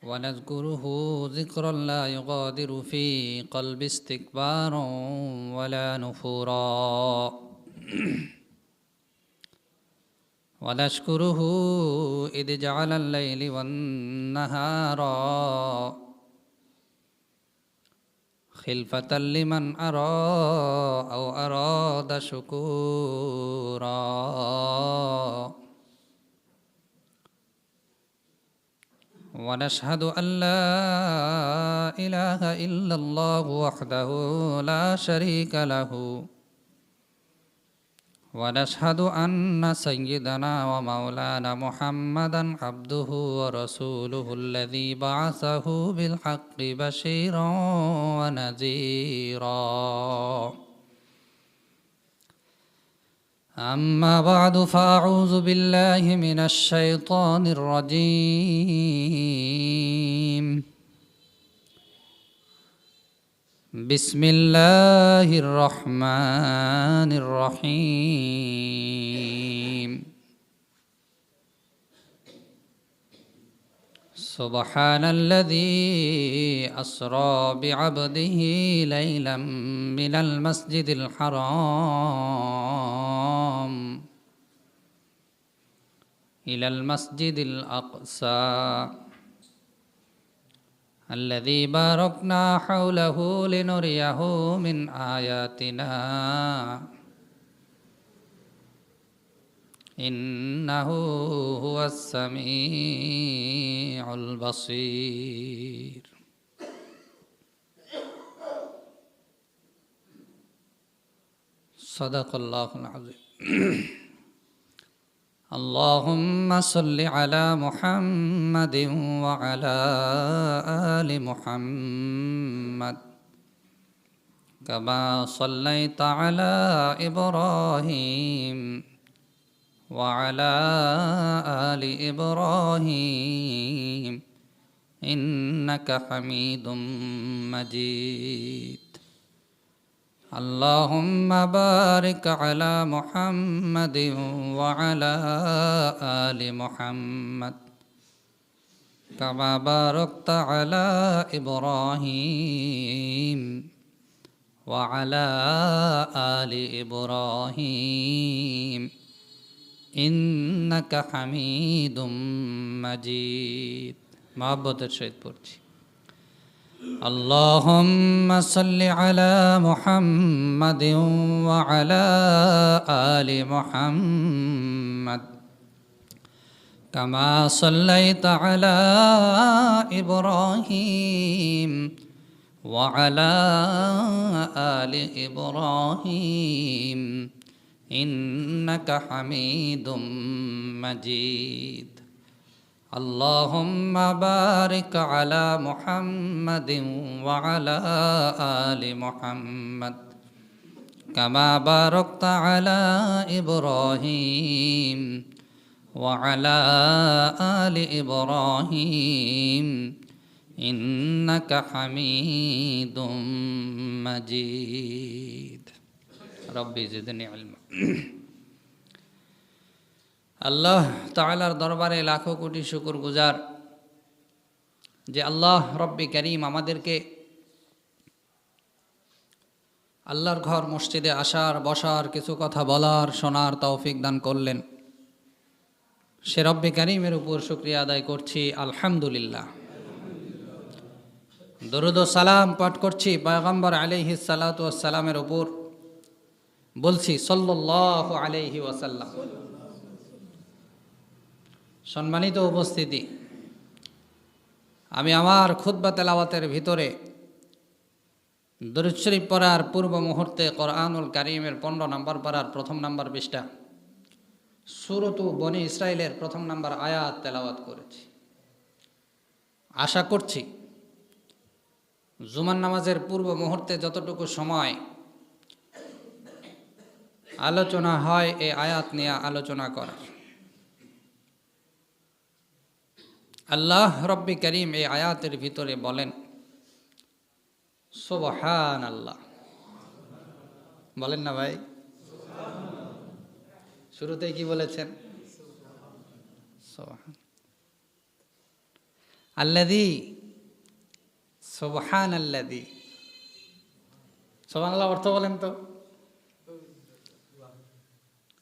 ونذكره ذكرا لا يغادر في قلب استكبارا ولا نفورا ونشكره إذ جعل الليل والنهار خلفة لمن أراد شكورا ونشهد أن لا إله إلا الله وحده لا شريك له ونشهد أن سيدنا ومولانا محمدا عبده ورسوله الذي بعثه بالحق بشيرا ونذيرا أما بعد فأعوذ بالله من الشيطان الرجيم بسم الله الرحمن الرحيم سبحان الذي أسرى بعبده ليلا من المسجد الحرام إلى المسجد الأقصى الذي باركنا حوله لنريه من آياتنا إنه هو السميع البصير صدق الله العظيم اللهم صل على محمد وعلى آل محمد كما صليت على إبراهيم وعلى آل إبراهيم إنك حميد مجيد اللهم بارك على محمد وعلى آل محمد كما باركت على إبراهيم وعلى آل إبراهيم إنك حميد مجيد محبت الشهيد পড়ছি اللهم صل على محمد وعلى آل محمد كما صليت على إبراهيم وعلى آل إبراهيم إنك حميد مجيد اللهم بارك على محمد وعلى آل محمد كما باركت على إبراهيم وعلى آل إبراهيم إنك حميد مجيد ربي زدني علما আল্লাহ তাআলার দরবারে লাখো কোটি শুকর গুজার যে আল্লাহ রব্বি করিম আমাদেরকে আল্লাহর ঘর মসজিদে আসার বসার কিছু কথা বলার শোনার তৌফিক দান করলেন সে রব্বি করিমের উপর শুকরিয়া আদায় করছি আলহামদুলিল্লাহ দরুদ ও সালাম পাঠ করছি পয়গম্বর আলাইহিস সালাতু ওয়াস সালামের উপর বলছি সাল্লাল্লাহু আলাইহি ওয়াসাল্লাম সম্মানিত উপস্থিতি আমি আমার খুতবা তেলাওয়াতের ভিতরে দরুদ শরীফ পড়ার পূর্ব মুহূর্তে কোরআনুল কারীমের 15 নম্বর পারার প্রথম নম্বর পৃষ্ঠা সূরাতু বনি ইসরাইলের প্রথম নম্বর আয়াত তেলাওয়াত করেছি আশা করছি জুমার নামাজের পূর্ব মুহূর্তে যতটুকু সময় আলোচনা হয় এই আয়াত নিয়ে আলোচনা করার আল্লাহ রব্বি করিম এই আয়াতের ভিতরে বলেন সুবহানাল্লাহ বলেন না ভাই শুরুতেই কি বলেছেন আল্লাযী, সুবহানাল্লাযী। সুবহানাল্লাহ অর্থ বলেন তো,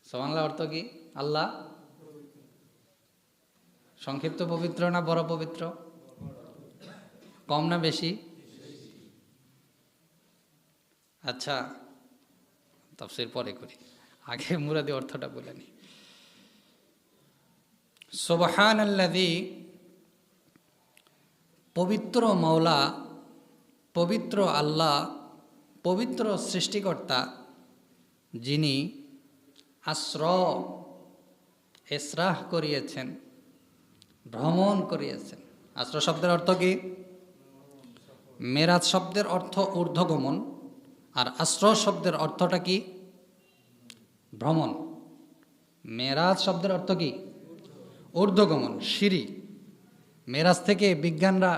সুবহানাল্লাহ অর্থ কি? আল্লাহ সংক্ষিপ্ত পবিত্র না বড় পবিত্র? কম না বেশি? আচ্ছা, তাফসীর পরে করি, আগে মুরাদি অর্থটা বলে নি। সুবহানাল্লাযী, পবিত্র মাওলা, পবিত্র আল্লাহ, পবিত্র সৃষ্টিকর্তা, যিনি ইসরাহ করিয়েছেন, ভ্রমণ করিয়েছেন। আসরা শব্দের অর্থ কি? মেরাজ শব্দের অর্থ ঊর্ধ্বগমন, আর আসরা শব্দের অর্থটা কি? ভ্রমণ। মেরাজ শব্দের অর্থ কি? ঊর্ধ্বগমন, সিঁড়ি। মেরাজ থেকে বিজ্ঞানরা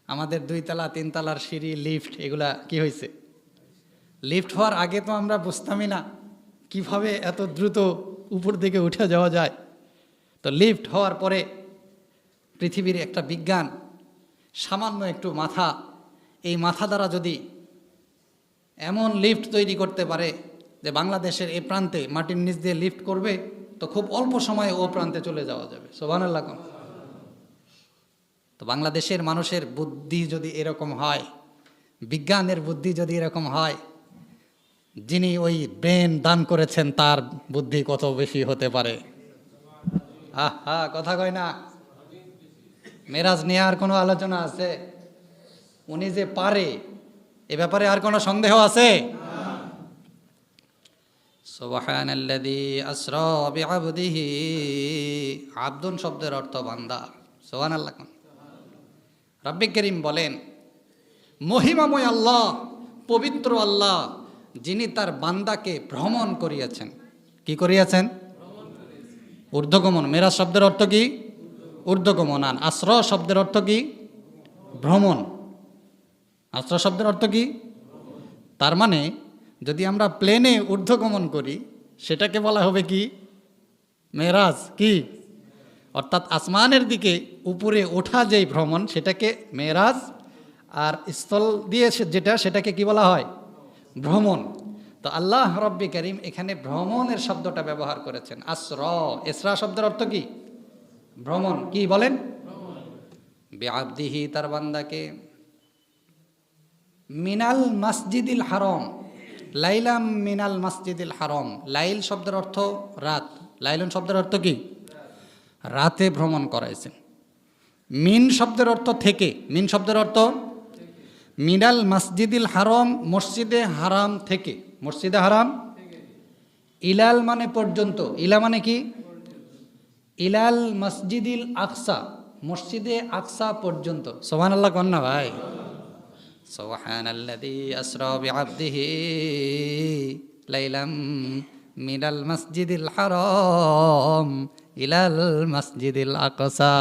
আমাদের 2 তলা 3 তলার সিঁড়ি, লিফট, এগুলা কি হয়েছে? লিফট হওয়ার আগে তো আমরা বুঝতামই না কিভাবে এত দ্রুত উপর দিকে উঠে যাওয়া যায়। তো লিফট হওয়ার পরে পৃথিবীর একটা বিজ্ঞান, সামান্য একটু মাথা, এই মাথা দ্বারা যদি এমন লিফট তৈরি করতে পারে যে বাংলাদেশের এ প্রান্তে মাটির নিচ দিয়ে লিফট করবে, তো খুব অল্প সময়ে ও প্রান্তে চলে যাওয়া যাবে। সুবহানাল্লাহ। তো বাংলাদেশের মানুষের বুদ্ধি যদি এরকম হয়, বিজ্ঞানের বুদ্ধি যদি এরকম হয়, যিনি ওই ব্রেন দান করেছেন তার বুদ্ধি কত বেশি হতে পারে। আহা, কথা কয় না। মেরাজ নিয়ে আর কোনো আলোচনা আছে? উনি যে পারে, এ ব্যাপারে আর কোনো সন্দেহ আছে? সুবহানাল্লাযী আসরা বিআবদিহি, আব্দুন শব্দের অর্থ বান্দা। সুবহানাল্লাহ। রব্বে করিম বলেন, মহিমাময় আল্লাহ, পবিত্র আল্লাহ, যিনি তার বান্দাকে ভ্রমণ করিয়েছেন। কি করিয়েছেন? ঊর্ধ্বগমন। মেরাজ শব্দের অর্থ কি? ঊর্ধ্বগমন। আর আসরা শব্দের অর্থ কি? ভ্রমণ। আসরা শব্দের অর্থ কি? তার মানে যদি আমরা প্লেনে ঊর্ধ্বগমন করি, সেটাকে বলা হবে কি? মেরাজ। কি? অর্থাৎ আসমানের দিকে উপরে ওঠা যেই ভ্রমণ, সেটাকে মেরাজ। আর স্থল দিয়ে যেটা, সেটাকে কি বলা হয়? ভ্রমণ। তো আল্লাহ রব্বে করিম এখানে ভ্রমণের শব্দটা ব্যবহার করেছেন। আসরা, ইসরা শব্দের অর্থ কি? ভ্রমণ। কি বলেন? বিআবদিহি, তার বান্দাকে, মিনাল মসজিদিল হারাম, লাইলাম মিনাল মসজিদিল হারাম। লাইল শব্দের অর্থ রাত, লাইলুন শব্দের অর্থ কি? রাতে ভ্রমণ করাইছেন। মিন শব্দের অর্থ থেকে, মিন শব্দের অর্থ মিনাল মসজিদিল হারাম, মসজিদে হারাম থেকে, মসজিদে হারাম। ইলাল মানে পর্যন্ত, ইলা মানে কি? ইলাল মসজিদিল আকসা, মসজিদে আকসা পর্যন্ত। সুবহানাল্লাহ কোন না ভাই? সুবহানাল্লাযী আসরা বিআবদিহি লাইলাম মিনাল মসজিদিল হারাম ইলাল মসজিদিল আকসা।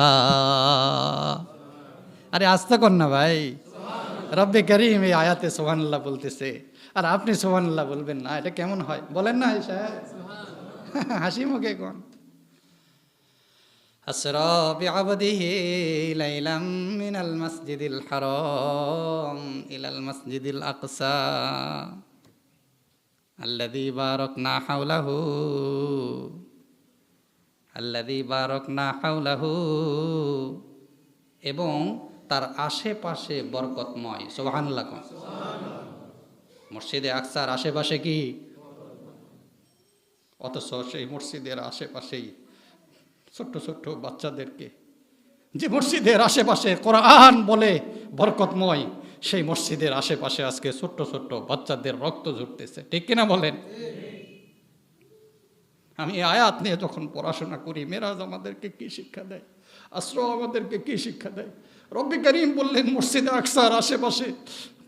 আরে আস্তে কর না ভাই। রব্বে করিম এই আয়াতে সুবহানাল্লাহ বলতেছে, আর আপনি সুবহানাল্লাহ বলবেন না, এটা কেমন হয়? বলেন না সাহেব, হাসি মুখে কোন। আসরা বিআবদিহি লাইলাম মিনাল মসজিদিল হারাম ইলাল মসজিদিল আকসা আল্লাযী বারাকনা হাওলাহু, আল্লাযী বারাকনা হাওলাহু, এবং তার আশেপাশে বরকতময়। সুবহানাল্লাহ। মসজিদে আকসার আশেপাশে কি? অথচ সেই মসজিদের আশেপাশেই ছোট্ট ছোট্ট বাচ্চাদেরকে, যে মসজিদের আশেপাশে কোরআন বলে বরকতময়, সেই মসজিদের আশেপাশে আজকে ছোট্ট ছোট্ট বাচ্চাদের রক্ত ঝরতেছে। ঠিক কিনা বলেন? আমি আয়াত নিয়ে যখন পড়াশোনা করি, মেরাজ আমাদেরকে কি শিক্ষা দেয়, আসরা আমাদেরকে কি শিক্ষা দেয়। রব্বে করিম বললেন মসজিদে আকসার আশেপাশে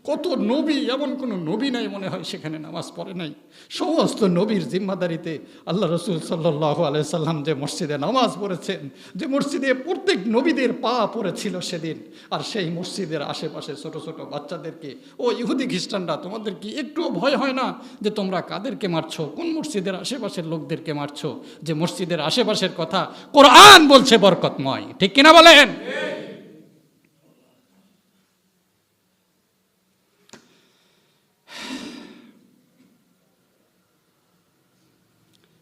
কত নবী, এমন কোনো নবী নাই মনে হয় সেখানে নামাজ পড়ে নাই। সমস্ত নবীর জিম্মাদারিতে আল্লাহ রসুল সাল্লাল্লাহু আলাইহি সাল্লাম যে মসজিদে নামাজ পড়েছেন, যে মসজিদে প্রত্যেক নবীদের পা পড়েছিল সেদিন, আর সেই মসজিদের আশেপাশে ছোট ছোট বাচ্চাদেরকে, ও ইহুদি খ্রিস্টানরা, তোমাদের কি একটুও ভয় হয় না যে তোমরা কাদেরকে মারছো, কোন মসজিদের আশেপাশের লোকদেরকে মারছো, যে মসজিদের আশেপাশের কথা কোরআন বলছে বরকতময়। ঠিক কিনা বলেন?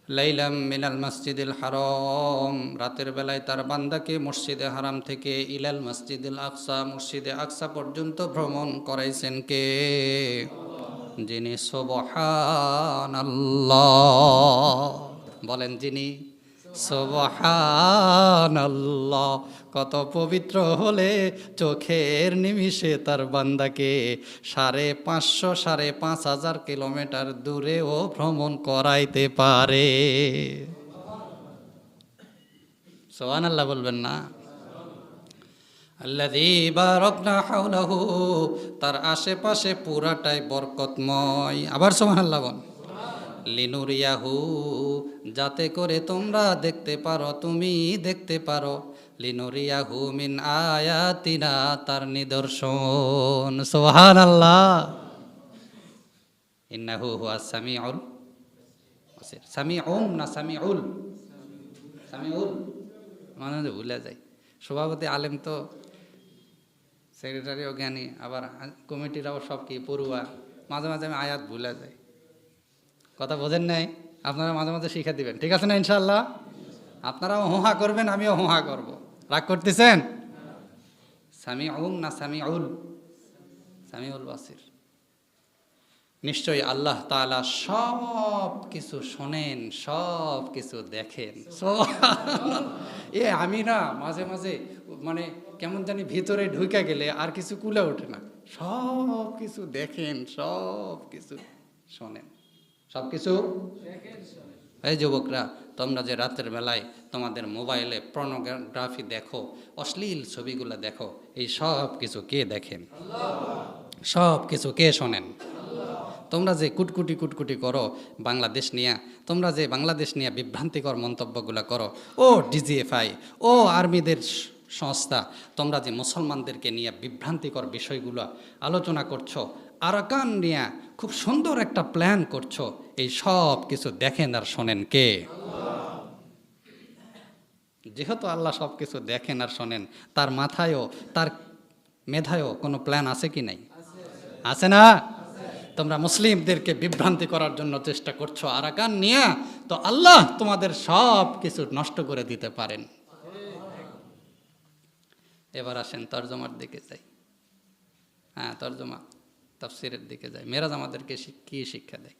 লাইলাম মিনাল মসজিদিল হারাম, রাতের বেলায় তার বান্দাকে মসজিদে হারাম থেকে ইলাল মসজিদিল আকসা, মসজিদে আকসা পর্যন্ত ভ্রমণ করাইছেন কে? যিনি সুবহানাল্লাহ। বলেন যিনি সুবহানাল্লাহ। কত পবিত্র হলে চোখের নিমিষে তার বান্দাকে 550 5,500 কিলোমিটার দূরেও ভ্রমণ করাইতে পারে। সুবহানাল্লাহ বলবেন না? আল্লাযী বারাকনা হাওলাহু, তার আশেপাশে পুরাটাই বরকতময়। আবার সুবহানাল্লাহ বল। লিনুরিয়াহু, যাতে করে তোমরা দেখতে পারো, তুমি দেখতে পারো। লিনুরিয়াহু মিন আয়াতিনা, তার নিদর্শন। সুবহানাল্লাহ। ইন্নাহু হুয়াস সামিউল বাসির। সামিউম না সামিউল? সামিউল মানে ভুলে যায়। সভাপতি আলেম তো, সেক্রেটারিও জ্ঞানী, আবার কমিটিরাও সব কি পড়ুয়া, মাঝে মাঝে আমি আয়াত ভুলে যাই। কথা বোঝেন নাই? আপনারা মাঝে মাঝে শিখে দিবেন, ঠিক আছে না ইনশাল্লাহ? আপনারাও হোহা করবেন, আমিও হোহা করব। রাগ করতেছেন? সামিউম না সামিউল? সামিউল বাসির। নিশ্চয়ই আল্লাহ তাআলা সব কিছু শোনেন, সব কিছু দেখেন। আমি না মাঝে মাঝে মানে কেমন জানি ভিতরে ঢুকে গেলে আর কিছু কুলে ওঠে না। সব কিছু দেখেন, সব কিছু শোনেন, সব কিছু। এই যুবকরা, তোমরা যে রাতের বেলায় তোমাদের মোবাইলে পর্নোগ্রাফি দেখো, অশ্লীল ছবিগুলো দেখো, এই সব কিছু কে দেখেন? সব কিছু কে শোনেন? তোমরা যে কুটকুটি করো বাংলাদেশ নিয়ে, তোমরা যে বাংলাদেশ নিয়ে বিভ্রান্তিকর মন্তব্যগুলো করো, ও ডিজিএফআই, ও আর্মিদের সংস্থা, তোমরা যে মুসলমানদেরকে নিয়ে বিভ্রান্তিকর বিষয়গুলো আলোচনা করছো, আরাকান নিয়ে খুব সুন্দর একটা প্ল্যান করছো, এই সব কিছু দেখেন আর শোনেন কে? যেহেতু আল্লাহ সব কিছু দেখেন আর শোনেন, তার মাথায়ও তার মেধায়ও কোনো প্ল্যান আছে কি নাই? আছে না? তোমরা মুসলিমদেরকে বিভ্রান্তি করার জন্য চেষ্টা করছো আরাকান নিয়ে, তো আল্লাহ তোমাদের সব কিছু নষ্ট করে দিতে পারেন। এবার আসেন তরজমার দিকে যাই। হ্যাঁ, তরজমা তাফসীরের দিকে যাই। মেরাজ আমাদেরকে কি শিক্ষা দেয়?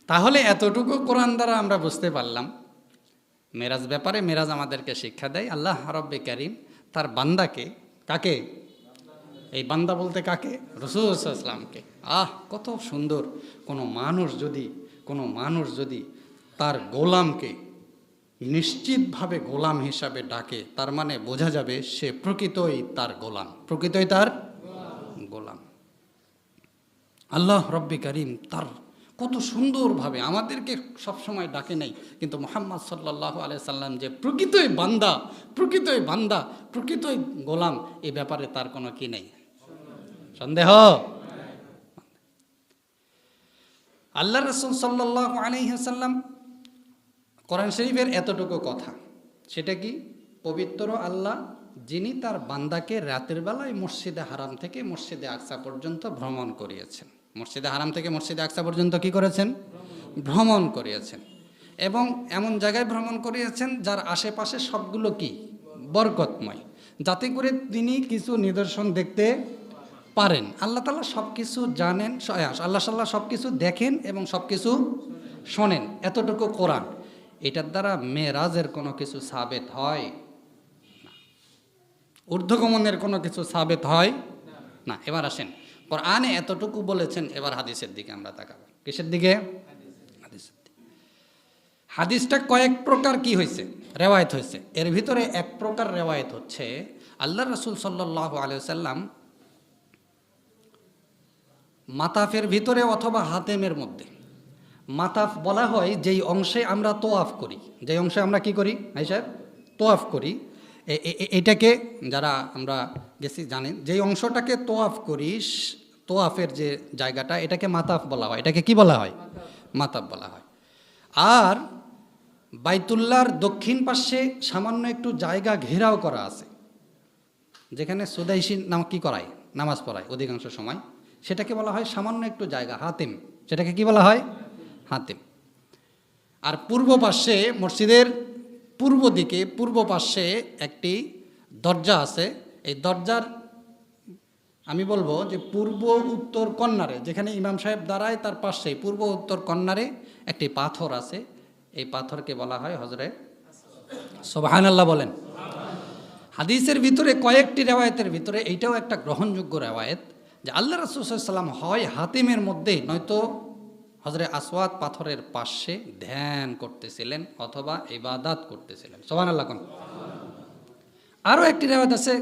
তাহলে এতটুকু কোরআন দ্বারা আমরা বুঝতে পারলাম মেরাজ ব্যাপারে। মেরাজ আমাদেরকে শিক্ষা দেয় আল্লাহ রব্বে কারীম তার বান্দাকে, কাকে? এই বান্দা বলতে কাকে? রাসূল সাল্লাল্লাহু আলাইহি ওয়াসাল্লামকে। কত সুন্দর! কোনো মানুষ যদি তার গোলামকে নিশ্চিতভাবে গোলাম হিসাবে ডাকে, তার মানে বোঝা যাবে সে প্রকৃতই তার গোলাম, প্রকৃতই তার গোলাম। আল্লাহ রব্বে কারীম তার কত সুন্দরভাবে আমাদেরকে সবসময় ডাকে নাই, কিন্তু মুহাম্মদ সাল্লাল্লাহু আলাইহি সাল্লাম যে প্রকৃতই বান্দা, প্রকৃতই গোলাম, এই ব্যাপারে তার কোনো কি নেই, সন্দেহ। আল্লাহ রাসূল সাল্লাল্লাহু আলাইহি ওয়াসাল্লাম কোরআন শরীফের এতটুকু কথা, সেটা কি? পবিত্র আল্লাহ যিনি তার বান্দাকে রাতের বেলায় মসজিদে হারাম থেকে মসজিদে আকসা পর্যন্ত ভ্রমণ করিয়েছেন। মসজিদে হারাম থেকে মসজিদে আকসা পর্যন্ত কি করেছেন? ভ্রমণ করিয়েছেন। এবং এমন জায়গায় ভ্রমণ করিয়েছেন যার আশেপাশে সবগুলো কি বরকতময়, যাতে করে তিনি কিছু নিদর্শন দেখতে পারেন। আল্লাহ তাআলা সব কিছু জানেন, আল্লাহ সব কিছু দেখেন এবং সব কিছু শোনেন। এতটুকু কোরআন, এটার দ্বারা মেরাজের কোনো কিছু সাবেত হয় না, ঊর্ধ্বগমনের কোনো কিছু সাবেত হয় না। এবার আসেন, কোরআনে এতটুকু বলেছেন, এবার হাদিসের দিকে আমরা তাকাবো। কিসের দিকে? হাদিসের দিকে। হাদিসটা কয়েক প্রকার কি হয়েছে? রেওয়ায়েত হয়েছে। এর ভিতরে এক প্রকার রেওয়ায়েত হচ্ছে আল্লাহ রাসূল সাল্লাল্লাহু আলাইহি ওয়াসাল্লাম মাতাফের ভিতরে অথবা হাতেমের মধ্যে, মাতাফ বলা হয় যেই অংশে আমরা তোয়াফ করি, যেই অংশে আমরা কি করি ভাই সাহেব? তোয়াফ করি। এটাকে যারা আমরা গেছি জানেন, যেই অংশটাকে তোয়াফ করি, তোয়াফের যে জায়গাটা, এটাকে মাতাফ বলা হয়। এটাকে কি বলা হয়? মাতাফ বলা হয়। আর বাইতুল্লাহর দক্ষিণ পাশে সামান্য একটু জায়গা ঘেরাও করা আছে, যেখানে সুদাইশি নাম কি করায়, নামাজ পড়ায় অধিকাংশ সময়, সেটাকে বলা হয় সামান্য একটু জায়গা, হাতিম। সেটাকে কি বলা হয়? হাতিম। আর পূর্ব পাশে, মসজিদের পূর্ব দিকে পূর্ব পাশে একটি দরজা আছে। এই দরজার আমি বলবো যে পূর্ব উত্তর কর্নারে, যেখানে ইমাম সাহেব দাঁড়ায় তার পাশেই পূর্ব উত্তর কর্নারে একটি পাথর আছে। এই পাথরকে বলা হয় হজরে সুবহানাল্লাহ বলেন। হাদিসের ভিতরে কয়েকটি রেওয়ায়েতের ভিতরে এইটাও একটা গ্রহণযোগ্য রেওয়ায়েত যে আল্লাহ রাসূল সাল্লাল্লাহু আলাইহি ওয়াসাল্লাম হয় হাতিমের মধ্যে নয়তো হজরে আসওয়াদ পাথরের পাশে ধ্যান করতেছিলেন অথবা ইবাদত করতেছিলেন। সুবহানাল্লাহ কোন। আরও একটি রেওয়ায়েত আছে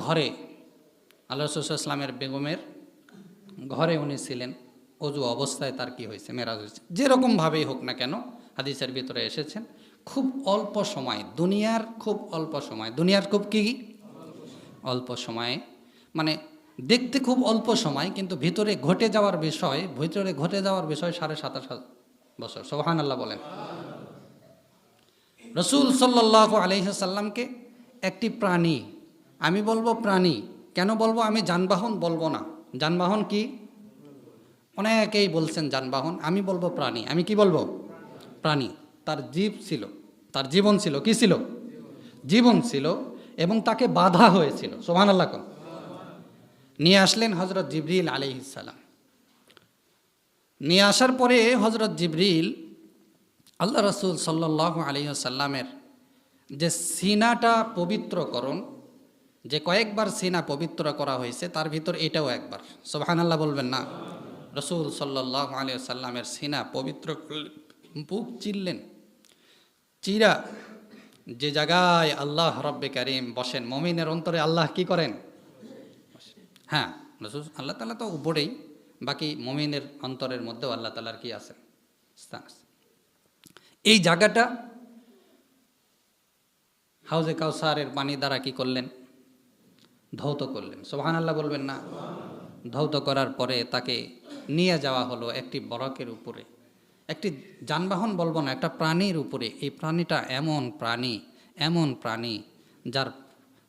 ঘরে, আল্লাহ রাসূল সাল্লাল্লাহু আলাইহি ওয়াসাল্লামের বেগমের ঘরে উনি ছিলেন, অজু অবস্থায় তার কি হয়েছে, মেরাজ হয়েছে। যেরকমভাবেই হোক না কেন হাদিসের ভিতরে এসেছেন খুব অল্প সময়, দুনিয়ার খুব অল্প সময়, দুনিয়ার খুব কি অল্প সময়ে, মানে দেখতে খুব অল্প সময় কিন্তু ভিতরে ঘটে যাওয়ার বিষয় 27.5 বছর। সুবহানাল্লাহ বলেন। রাসূল সাল্লাল্লাহু আলাইহি সাল্লামকে একটি প্রাণী, আমি বলবো প্রাণী, কেন বলবো, আমি যানবাহন বলবো না। যানবাহন কি? অনেকেই বলছেন যানবাহন, আমি বলবো প্রাণী। আমি কি বলবো? প্রাণী। তার জীব ছিল, তার জীবন ছিল, কি ছিল? জীবন ছিল, এবং তাকে বাধা হয়েছিল। সুবহানাল্লাহ কোন। নিয়ে আসলেন হযরত জিবরিল আলাইহিস সালাম। নিয়ে আসার পরে হযরত জিবরিল আল্লাহ রাসূল সাল্লাল্লাহু আলাইহি ওয়াসাল্লামের যে সিনাটা পবিত্রকরণ, যে কয়েকবার সিনা পবিত্র করা হয়েছে তার ভিতর এটাও একবার। সুবহানাল্লাহ বলবেন না? রাসূল সাল্লাল্লাহু আলাইহি ওয়াসাল্লামের সিনা পবিত্র করলেন, বুক চিরলেন। চিরা যে জায়গায় আল্লাহ রব্বে কারীম বসেন, মুমিনের অন্তরে আল্লাহ কি করেন? হ্যাঁ, রাসূল আল্লাহ তাআলা তো উপরেই, বাকি মুমিনের অন্তরের মধ্যেও আল্লাহ তাআলার কি আছে? স্থান আছে। এই জায়গাটা হাউজে কাউসারের পানি দ্বারা কি করলেন? ধৌত করলেন। সুবহানাল্লাহ বলবেন না? ধৌত করার পরে তাকে নিয়ে যাওয়া হলো একটি বরকের উপরে, একটি যানবাহন বলবো না, একটা প্রাণীর উপরে। এই প্রাণীটা এমন প্রাণী যার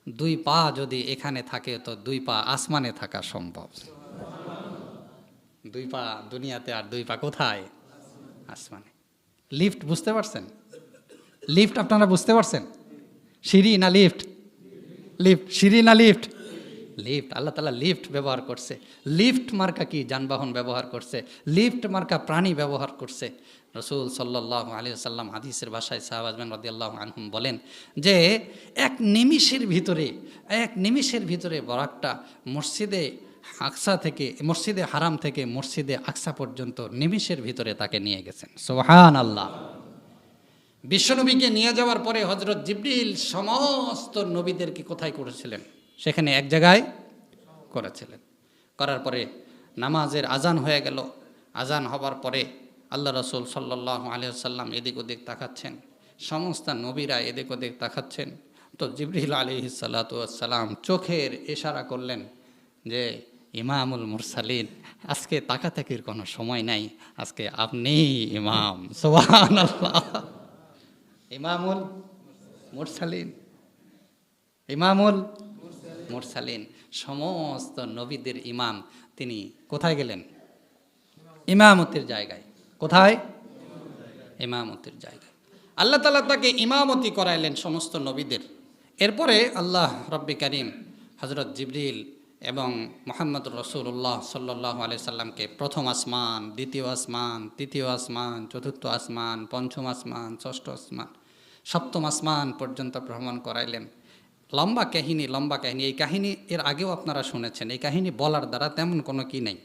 2 পা যদি এখানে থাকে তো 2 পা আসমানে থাকা সম্ভব। 2 পা দুনিয়াতে, আর 2 পা কোথায়? আসমানে। লিফট বুঝতে পারছেন? লিফট আপনারা বুঝতে পারছেন? সিঁড়ি না লিফট? লিফট। সিঁড়ি না লিফট? লিফট। আল্লাহ তাআলা লিফট ব্যবহার করছে। লিফট মার্কা কি যানবাহন ব্যবহার করছে, লিফট মার্কা প্রাণী ব্যবহার করছে। রাসূল সাল্লাল্লাহু আলাইহি ওয়াসাল্লাম হাদিসের ভাষায় সাহাবাগণ রাদিয়াল্লাহু আনহুম বলেন যে এক নিমিষের ভিতরে বরাকটা মসজিদে হারাম থেকে মসজিদে আকসা পর্যন্ত নিমিষের ভিতরে তাকে নিয়ে গেছেন। সুবহানাল্লাহ। বিশ্বনবীকে নিয়ে যাওয়ার পরে হযরত জিবরিল সমস্ত নবীদেরকে কোথায় করেছিলেন? সেখানে এক জায়গায় করেছিলেন। করার পরে নামাজের আজান হয়ে গেল। আজান হবার পরে আল্লাহ রাসূল সাল্লাল্লাহু আলাইহি ওয়াসাল্লাম এদিক ওদিক তাকাচ্ছেন, সমস্ত নবীরা এদিক ওদিক তাকাচ্ছেন। তো জিবরিল আলাইহিস সালাতু ওয়াস সালাম চোখের ইশারা করলেন যে ইমামুল মুরসালিন, আজকে তাকাতাকির কোনো সময় নাই, আজকে আপনিই ইমাম। সুবহানাল্লাহ। ইমামুল মুরসালিন, ইমামুল মুরসালিন, সমস্ত নবীদের ইমাম। তিনি কোথায় গেলেন? ইমামতির জায়গায়। কোথায়? ইমামতির জায়গায়। আল্লাহ তাআলা তাকে ইমামতি করাইলেন সমস্ত নবীদের। এরপরে আল্লাহ রব্বে কারীম হযরত জিবরিল এবং মুহাম্মদুর রাসূলুল্লাহ সাল্লাল্লাহু আলাইহি সাল্লামকে প্রথম আসমান, দ্বিতীয় আসমান, তৃতীয় আসমান, চতুর্থ আসমান, পঞ্চম আসমান, ষষ্ঠ আসমান, সপ্তম আসমান পর্যন্ত ভ্রমণ করাইলেন। লম্বা কাহিনী। এই কাহিনী এর আগেও আপনারা শুনেছেন। এই কাহিনী বলার দ্বারা তেমন কোনো কি নেই।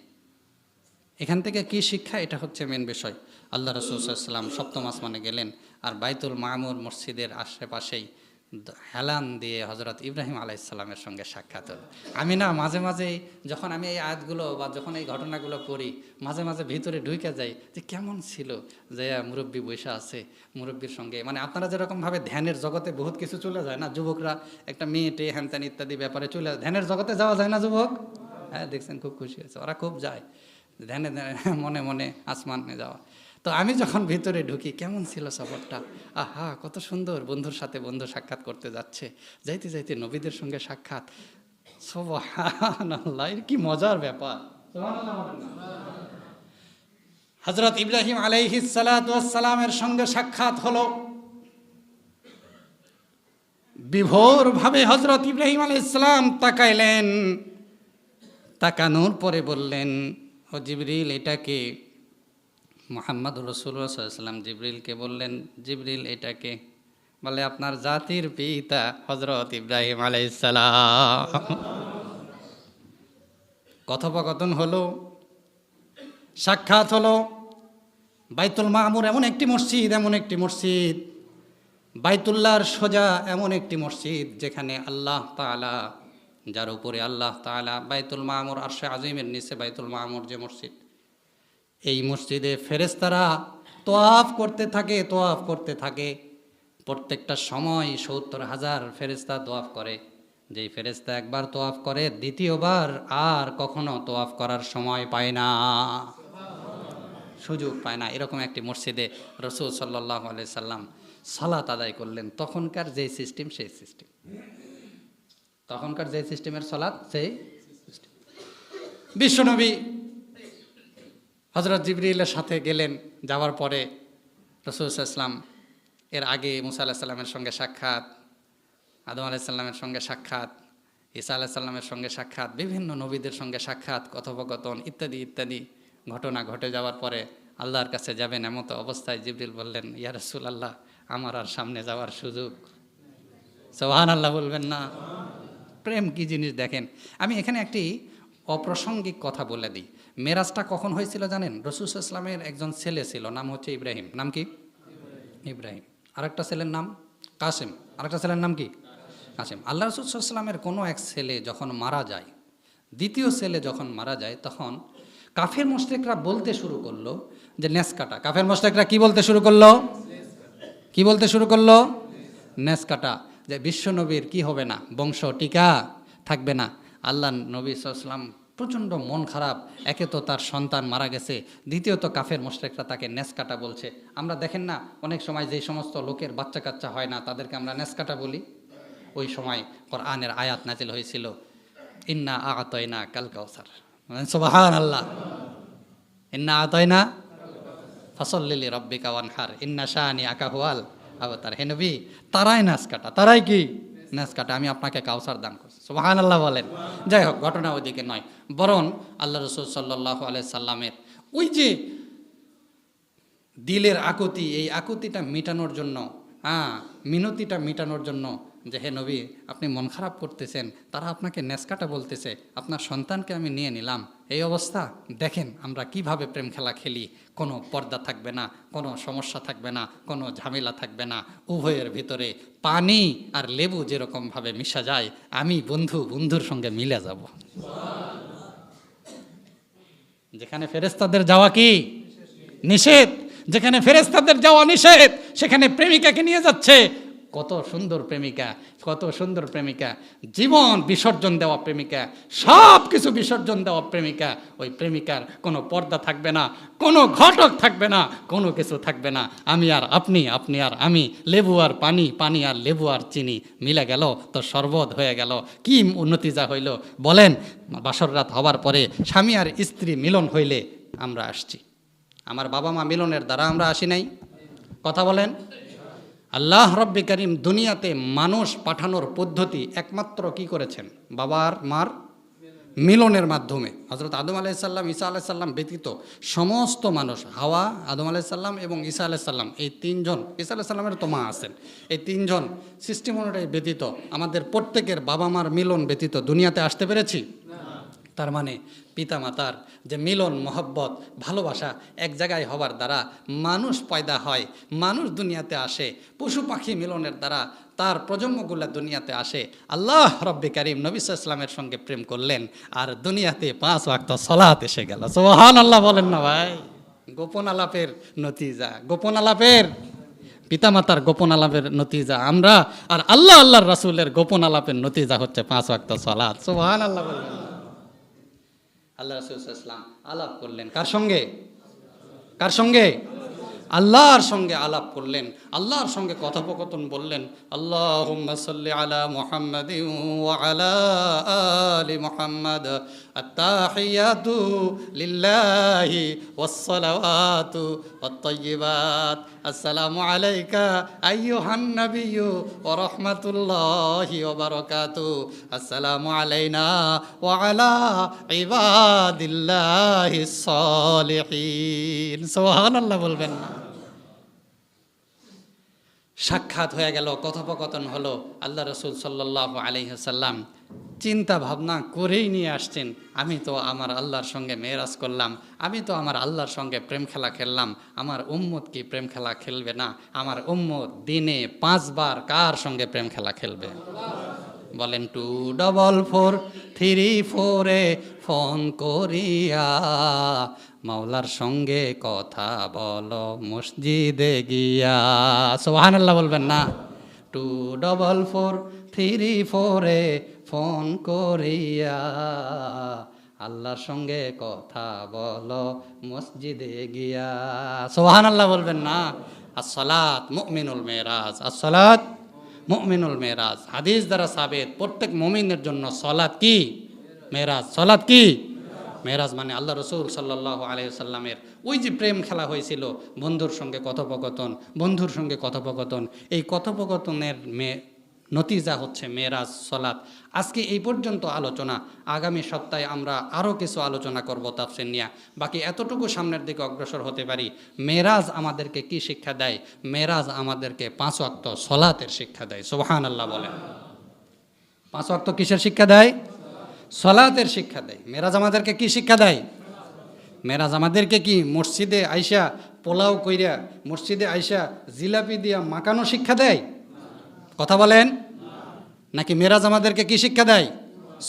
এখান থেকে কি শিক্ষা, এটা হচ্ছে মেন বিষয়। আল্লাহ রাসূল সাল্লাল্লাহু আলাইহি ওয়াসাল্লাম সপ্তম আসমানে গেলেন, আর বাইতুল মামুর মসজিদের আশেপাশেই হেলান দিয়ে হযরত ইব্রাহিম আলাইহিস সালামের সঙ্গে সাক্ষাৎ হলো। আমি না মাঝে মাঝে যখন আমি এই আয়াতগুলো বা যখন এই ঘটনাগুলো পড়ি, মাঝে মাঝে ভিতরে ঢুকে যাই যে কেমন ছিল যে মুরব্বী বৈশা আছে, মুরব্বীর সঙ্গে, মানে আপনারা যেরকমভাবে ধ্যানের জগতে বহুত কিছু চলে যায় না, যুবকরা একটা মেয়েটে হ্যানত্যান ইত্যাদি ব্যাপারে চলে যায়, ধ্যানের জগতে যাওয়া যায় না যুবক? হ্যাঁ, দেখছেন, খুব খুশি হয়েছে, ওরা খুব যায় ধ্যানে মনে মনে আসমানে যাওয়া। তো আমি যখন ভিতরে ঢুকি, কেমন ছিল সফরটা, আহা কত সুন্দর, বন্ধুর সাথে বন্ধু সাক্ষাৎ করতে যাচ্ছে, যাইতে যাইতে নবীদের সঙ্গে সাক্ষাৎ। সুবহানাল্লাহ, কি মজার ব্যাপার। সুবহানাল্লাহ। হযরত ইব্রাহিম আলাইহিস সালাতু ওয়াস সালামের সঙ্গে সাক্ষাৎ হলো। বিভোরভাবে হযরত ইব্রাহিম আলাইহিস সালাম তাকাইলেন, তাকানোর পরে বললেন, ও জিবরিল, এটাকে? মুহাম্মদুর রাসূলুল্লাহ সাল্লাল্লাহু আলাইহি ওয়াসাল্লাম জিবরিলকে বললেন, জিবরিল এটাকে? বলে, আপনার জাতির পিতা হযরত ইব্রাহিম আলাইহিস সালাম। কথোপকথন হলো, সাক্ষাৎ হলো। বাইতুল মামুর এমন একটি মসজিদ, এমন একটি মসজিদ, বাইতুল্লাহর সোজা এমন একটি মসজিদ যেখানে আল্লাহ তাআলা, যার উপরে আল্লাহ তাআলা, বাইতুল মামুর আরশে আজিমের নিচে বাইতুল মামুর যে মসজিদ, এই মসজিদে ফেরেশতারা তোয়াফ করতে থাকে, তোয়াফ করতে থাকে। প্রত্যেকটা সময় ৭০,০০০ ফেরেশতা তোয়াফ করে। যেই ফেরেশতা একবার তোয়াফ করে, দ্বিতীয়বার আর কখনো তোয়াফ করার সময় পায় না, সুযোগ পায় না। এরকম একটি মসজিদে রাসূল সাল্লাল্লাহু আলাইহি সাল্লাম সালাত আদায় করলেন। তখনকার যে সিস্টেম, সেই সিস্টেম, তখনকার যে সিস্টেমের সালাত, সেই সিস্টেম। বিশ্বনবী হযরত জিবরিলের সাথে গেলেন। যাওয়ার পরে রাসূল সাল্লাল্লাহু আলাইহি সাল্লাম, এর আগে মুসা আলাইহিস সালামের সঙ্গে সাক্ষাৎ, আদম আলাইহিস সালামের সঙ্গে সাক্ষাৎ, ঈসা আলাইহিস সালামের সঙ্গে সাক্ষাৎ, বিভিন্ন নবীদের সঙ্গে সাক্ষাৎ, কথোপকথন ইত্যাদি ইত্যাদি ঘটনা ঘটে যাওয়ার পরে আল্লাহর কাছে যাবেন, এমতো অবস্থায় জিবরিল বললেন, ইয়া রাসূলুল্লাহ, আমার আর সামনে যাওয়ার সুযোগ। সুবহানাল্লাহ বলবেন না? প্রেম কি জিনিস দেখেন। আমি এখানে একটি অপ্রাসঙ্গিক কথা বলে দিই। মেরাজটা কখন হয়েছিল জানেন? রাসূল সাল্লাল্লাহু আলাইহি ওয়াসাল্লামের একজন ছেলে ছিল, নাম হচ্ছে ইব্রাহিম। নাম কি? ইব্রাহিম। আরেকটা ছেলের নাম কাসেম। আরেকটা ছেলের নাম কি? কাসেম। আল্লাহ রাসূল সাল্লাল্লাহু আলাইহি ওয়াসাল্লামের কোনো এক ছেলে যখন মারা যায়, দ্বিতীয় ছেলে যখন মারা যায়, তখন কাফের মুশরিকরা বলতে শুরু করলো যে নেস কাটা। কাফের মুশরিকরা কি বলতে শুরু করলো? কি বলতে শুরু করলো? নেস কাটা। যে বিশ্বনবীর কি হবে না, বংশ টিকা থাকবে না। আল্লাহ নবী সাল্লাল্লাহু আলাইহি ওয়াসাল্লাম প্রচণ্ড মন খারাপ। একে তো তার সন্তান মারা গেছে, দ্বিতীয়ত কাফের মুশরিকরা তাকে নেস কাটা বলছে। আমরা দেখেন না, অনেক সময় যেই সমস্ত লোকের বাচ্চা কাচ্চা হয় না, তাদেরকে আমরা নেস কাটা বলি। ওই সময় কোরআনের আয়াত নাজিল হয়েছিল, ইন্না আ'তাইনা কাল কাউসার। সুবহানাল্লাহ। ইন্না আ'তাইনা ফাসাল্লি লিরাব্বিকা ওয়ানহার ইন্না শানিআকা হুয়াল আবতার। হে নবী, তারাই নাস কাটা, তারাই কি নাস কাটা, আমি আপনাকে কাউসার দান করছি। সুবহানাল্লাহ বলেন। যাই হোক, ঘটনা ওইদিকে নয়, বরং আল্লাহ রাসূল সাল্লাল্লাহু আলাইহি সাল্লামের ওই যে দিলের আকুতি, এই আকুতিটা মেটানোর জন্য, মিনতিটা মেটানোর জন্য, যে হে নবী, আপনি মন খারাপ করতেছেন, তারা আপনাকে নেসকাটা বলতেছে, আপনার সন্তানকে আমি নিয়ে নিলাম। এই অবস্থা দেখেন আমরা কিভাবে প্রেম খেলা খেলি। কোনো পর্দা থাকবে না, কোনো সমস্যা থাকবে না, কোনো ঝামেলা থাকবে না। উভয়ের ভিতরে পানি আর লেবু যেরকমভাবে মিশা যায়, আমি বন্ধুর সঙ্গে মিলে যাব। যেখানে ফেরেশতাদের যাওয়া কি নিষেধ, যেখানে ফেরেশতাদের যাওয়া নিষেধ, সেখানে প্রেমিকাকে নিয়ে যাচ্ছে। কত সুন্দর প্রেমিকা, কত সুন্দর প্রেমিকা, জীবন বিসর্জন দেওয়া প্রেমিকা, সব কিছু বিসর্জন দেওয়া প্রেমিকা। ওই প্রেমিকার কোনো পর্দা থাকবে না, কোনো ঘটক থাকবে না, কোনো কিছু থাকবে না। আমি আর আপনি, আপনি আর আমি, লেবু আর পানি, পানি আর লেবু আর চিনি মিলে গেল তো শরবত হয়ে গেল। কি নতিজা হইল বলেন? বাসর রাত হওয়ার পরে স্বামী আর স্ত্রী মিলন হইলে আমরা আসছি। আমার বাবা মা মিলনের দ্বারা আমরা আসি নাই? কথা বলেন। আল্লাহ রব্বে কারীম দুনিয়াতে মানুষ পাঠানোর পদ্ধতি একমাত্র কি করেছেন? বাবার মার মিলনের মাধ্যমে। হযরত আদম আলাইহিস সালাম, ঈসা আলাইহিস সালাম ব্যতীত সমস্ত মানুষ, হাওয়া, আদম আলাইহিস সালাম এবং ঈসা আলাইহিস সালাম, এই তিনজন, ঈসা আলাইহিস সালামের তো মা আছেন, এই তিনজন সৃষ্টি অনুযায়ী ব্যতীত আমাদের প্রত্যেকের বাবা মার মিলন ব্যতীত দুনিয়াতে আসতে পেরেছি? তার মানে পিতামাতার যে মিলন, মহব্বত, ভালোবাসা এক জায়গায় হওয়ার দ্বারা মানুষ পয়দা হয়, মানুষ দুনিয়াতে আসে। পশু পাখি মিলনের দ্বারা তার প্রজন্মগুলো দুনিয়াতে আসে। আল্লাহ রব্বে কারীম নবী সাল্লাল্লাহু আলাইহি ওয়াসাল্লামের সঙ্গে প্রেম করলেন, আর দুনিয়াতে 5 ওয়াক্ত সালাত এসে গেল। সুবহানাল্লাহ বলেন না ভাই? গোপন আলাপের নতিজা, গোপন আলাপের, পিতামাতার গোপন আলাপের নতিজা আমরা, আর আল্লাহ আল্লাহর রাসূলের গোপন আলাপের নতিজা হচ্ছে 5 ওয়াক্ত সালাত। সুবহানাল্লাহ বলেন। আল্লাহ রাসূল সাল্লাল্লাহু আলাইহি ওয়াসাল্লাম আলাপ করলেন কার সঙ্গে? কার সঙ্গে? আল্লাহর সঙ্গে আলাপ করলেন, আল্লাহর সঙ্গে কথোপকথন বললেন। আল্লাহুম্মা সাল্লি আলা মুহাম্মাদিন ওয়া আলা আলি মুহাম্মাদ, আত-তাহিয়াতু লিল্লাহি ওয়াস সালাওয়াতু ওয়াত তাইয়্যিবাত, আসসালামু আলাইকা আইয়ুহান নাবিয়্যু ওয়া রাহমাতুল্লাহি ওয়া বারাকাতুহু, আসসালামু আলাইনা ওয়া আলা ইবাদিল্লাহিস সালিহিন। সুবহানাল্লাহ বলবেন না? সাক্ষাৎ হয়ে গেল, কথোপকথন হলো। আল্লাহ রসুল সাল্লাল্লাহু আলাইহি ওয়াসাল্লাম চিন্তা ভাবনা করেই নিয়ে আসছেন, আমি তো আমার আল্লাহর সঙ্গে মেরাজ করলাম, আমি তো আমার আল্লাহর সঙ্গে প্রেম খেলা খেললাম, আমার উম্মত কি প্রেম খেলা খেলবে না? আমার উম্মত দিনে 5 বার কার সঙ্গে প্রেম খেলা খেলবে? বলেন 2443 ফোন করিয়া মাওলার সঙ্গে কথা বলো মসজিদে গিয়া। সুবহানাল্লাহ বলবেন না? 2443 ফোন করিয়া আল্লাহর সঙ্গে কথা বলো মসজিদে গিয়া। সুবহানাল্লাহ বলবেন না? আসসালাত মুমিনুল মেরাজ, আসসালাত মুমিনুল মেরাজ। হাদিস দ্বারা সাবেত, প্রত্যেক মুমিনের জন্য সালাত কি? মেরাজ। সালাত কি? মেরাজ। মানে আল্লাহ রসুল সাল্লাল্লাহু আলাইহি ওয়াসাল্লামের ওই যে প্রেম খেলা হয়েছিল, বন্ধুর সঙ্গে কথোপকথন, বন্ধুর সঙ্গে কথোপকথন, এই কথোপকথনের নতিজা হচ্ছে মেরাজ, সালাত। আজকে এই পর্যন্ত আলোচনা। আগামী সপ্তাহে আমরা আরও কিছু আলোচনা করব তাফসীর নিয়ে। বাকি এতটুকু সামনের দিকে অগ্রসর হতে পারি। মেরাজ আমাদেরকে কি শিক্ষা দেয়? মেরাজ আমাদেরকে 5 ওয়াক্ত সালাতের শিক্ষা দেয়। সুবহানাল্লাহ বলেন। 5 ওয়াক্ত কিসের শিক্ষা দেয়? সালাতের শিক্ষা দেয়। মেরাজ আমাদেরকে কি শিক্ষা দেয়? মেরাজ আমাদেরকে কি মসজিদে আইসা পোলাও কইরা, মসজিদে আইসা জিলাপি দিয়া মাকানো শিক্ষা দেয়? কথা বলেন। নাকি মেরাজ আমাদেরকে কি শিক্ষা দেয়?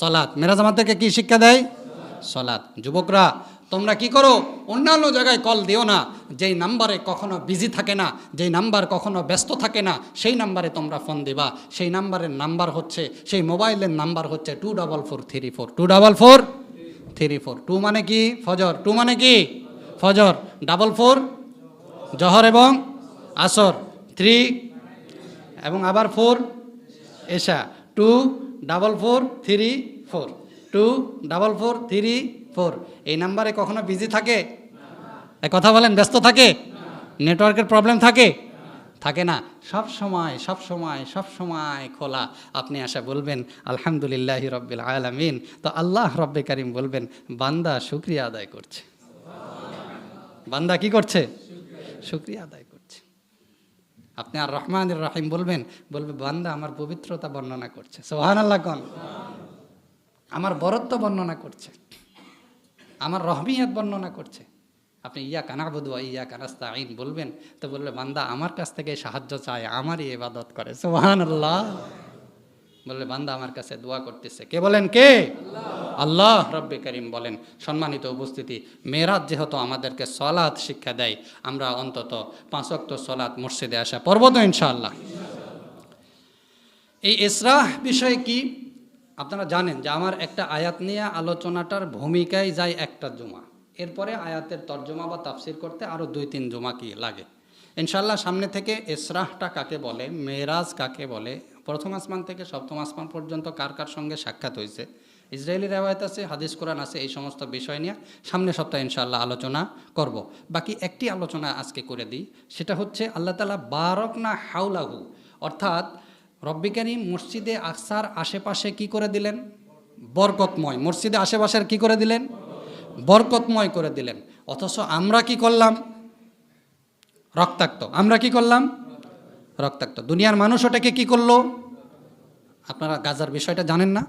সালাত। মেরাজ আমাদেরকে কি শিক্ষা দেয়? সালাত। যুবকরা তোমরা কি করো? অন্যান্য জায়গায় কল দিও না। যেই নাম্বারে কখনো বিজি থাকে না, যেই নাম্বার কখনো ব্যস্ত থাকে না, সেই নাম্বারে তোমরা ফোন দিবা। সেই নাম্বারের নাম্বার হচ্ছে, সেই মোবাইলের নাম্বার হচ্ছে 24434। 24434। 2 মানে কি? ফজর। 2 মানে কি? ফজর। 44 জহর এবং আসর। 3 এবং আবার 4 এশা। 24434। 24434। এই নাম্বারে কখনো বিজি থাকে? কথা বলেন, ব্যস্ত থাকে? নেটওয়ার্কের প্রবলেম থাকে? থাকে না। সব সময় সব সময় সব সময় খোলা। আপনি আসা বলবেন আলহামদুলিল্লাহি রাব্বিল আলামিন, তো আল্লাহ রব্বে কারিম বলবেন বান্দা শুকরিয়া আদায় করছে। বান্দা কি করছে? শুকরিয়া আদায় করছে। আপনি আর রহমানির রহিম বলবেন, বলবে বান্দা আমার পবিত্রতা বর্ণনা করছে। সুবহানাল্লাহ কোন? আমার বরত্ব বর্ণনা করছে, আমার রহমিয়ত বর্ণনা করছে। আপনি ইয়াকা না'বুদু ওয়া ইয়াকা নাস্তাঈন বলবেন, তো বলবে বান্দা আমার কাছ থেকে সাহায্য চায়, আমারই ইবাদত করে। সুবহানাল্লাহ। বললে বান্দা আমার কাছে দোয়া করতেছে। কে বলেন? কে? আল্লাহ রব্বে কারিম বলেন। সম্মানিত উপস্থিতি, মেরাজ যেহেতু আমাদেরকে সালাত শিক্ষা দেয়, আমরা অন্তত 5 ওয়াক্ত সালাত মসজিদে আসা পড়ব তো ইনশাআল্লাহ। এই ইসরাহ বিষয়ে কি আপনারা জানেন যে আমার একটা আয়াত নিয়ে আলোচনাটার ভূমিকায় যায় একটা জুমা, এরপরে আয়াতের তর্জমা বা তাফসির করতে আরও 2-3 জুমা কি লাগে ইনশাআল্লাহ। সামনে থেকে ইসরাহটা কাকে বলে, মেরাজ কাকে বলে, প্রথম আসমান থেকে সপ্তম আসমান পর্যন্ত কার কার সঙ্গে সাক্ষাৎ হয়েছে, ইসরায়েলি রেওয়ায়েত আছে, হাদিস কোরআন আছে, এই সমস্ত বিষয় নিয়ে সামনে সপ্তাহে ইনশাআল্লাহ আলোচনা করব। বাকি একটি আলোচনা আজকে করে দিই, সেটা হচ্ছে আল্লাহ তাআলা বারাকনা হাওলাহু, অর্থাৎ রব্বি কারীম মসজিদে আকসার আশেপাশে কি করে দিলেন? বরকতময়। মসজিদে আশেপাশের কি করে দিলেন? বরকতময় করে দিলেন। অথচ আমরা কি করলাম? রক্তাক্ত। আমরা কি করলাম? রক্তাক্ত। দুনিয়ার মানুষ ওটাকে কি করলো? আপনারা গাজার বিষয়টা জানেন না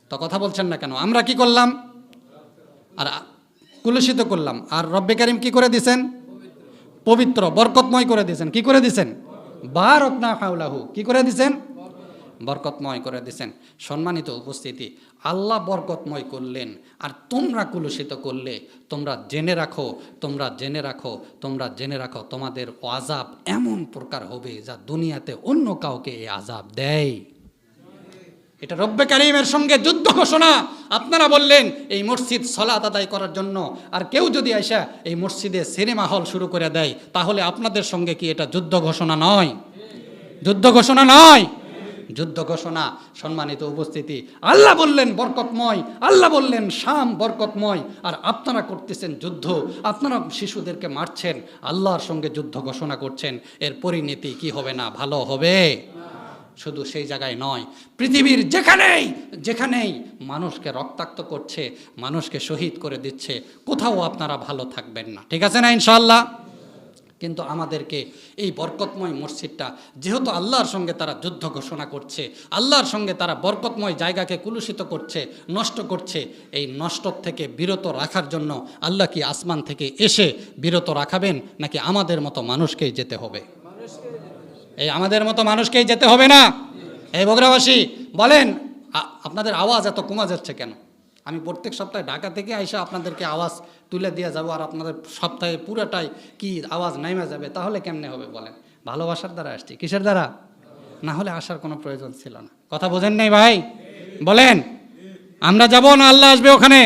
তো কথা বলছেন না কেন? আমরা কি করলাম? আর কুলুষিত করলাম। আর রব্বে কারীম কি করে দিছেন? পবিত্র, বরকতময় করে দিছেন। কি করে দিছেন? বারাকনা হাওলাহু। কি করে দিছেন? বরকতময় করে দিছেন। সম্মানিত উপস্থিতি, আল্লাহ বরকতময় করলেন আর তোমরা কুলুষিত করলে, তোমরা জেনে রাখো, তোমরা জেনে রাখো, তোমরা জেনে রাখো, তোমাদের আযাব এমন প্রকার হবে যা দুনিয়াতে অন্য কাউকে এই আযাব দেয়। এটা রব্বে কারীমের সঙ্গে যুদ্ধ ঘোষণা। আপনারা বললেন এই মসজিদ সালাত আদায় করার জন্য, আর কেউ যদি আইসা এই মসজিদে সিনেমা হল শুরু করে দেয়, তাহলে আপনাদের সঙ্গে কি এটা যুদ্ধ ঘোষণা নয়? যুদ্ধ ঘোষণা নয়? যুদ্ধ ঘোষণা। সম্মানিত উপস্থিতি, আল্লাহ বললেন বরকতময়, আল্লাহ বললেন শাম বরকতময়, আর আপনারা করতেছেন যুদ্ধ। আপনারা শিশুদেরকে মারছেন, আল্লাহর সঙ্গে যুদ্ধ ঘোষণা করছেন। এর পরিণতি কি হবে না? ভালো হবে। শুধু সেই জায়গায় নয়, পৃথিবীর যেখানেই যেখানেই মানুষকে রক্তাক্ত করছে, মানুষকে শহীদ করে দিচ্ছে, কোথাও আপনারা ভালো থাকবেন না। ঠিক আছে না ইনশাআল্লাহ? কিন্তু আমাদেরকে এই বরকতময় মসজিদটা, যেহেতু আল্লাহর সঙ্গে তারা যুদ্ধ ঘোষণা করছে, আল্লাহর সঙ্গে তারা বরকতময় জায়গাকে কুলুষিত করছে, নষ্ট করছে, এই নষ্ট থেকে বিরত রাখার জন্য আল্লাহ কি আসমান থেকে এসে বিরত রাখাবেন, নাকি আমাদের মতো মানুষকেই যেতে হবে? এই আমাদের মতো মানুষকেই যেতে হবে না? এই বগুড়াবাসী বলেন, আপনাদের আওয়াজ এত কমা যাচ্ছে কেন? আমি প্রত্যেক সপ্তাহে ঢাকা থেকে আইসা আপনাদেরকে আওয়াজ তুলে দিয়ে যাব, আর আপনাদের সপ্তাহে পুরোটাই কি আওয়াজ নাইমা যাবে? তাহলে কেমনে হবে বলেন? ভালোবাসার দ্বারা আসছি, কিসের দ্বারা? না হলে আসার কোনো প্রয়োজন ছিল না। কথা বোঝেন নাই ভাই? বলেন, আমরা যাব না আল্লাহ আসবে ওখানে?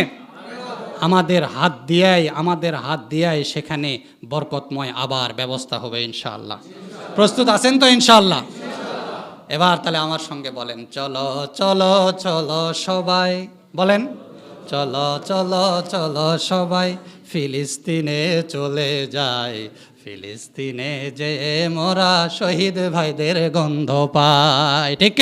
আমাদের হাত দিয়াই সেখানে বরকতময় আবার ব্যবস্থা হবে ইনশাআল্লাহ। প্রস্তুত আছেন তো ইনশাআল্লাহ? এবার তাহলে আমার সঙ্গে বলেন, চলো চলো চলো সবাই, বলেন চলো চলো চলো সবাই ফিলিস্তিনে চলে যাই, ফিলিস্তিনে যে মোরা শহীদ ভাইদের গন্ধ পাই। ঠিক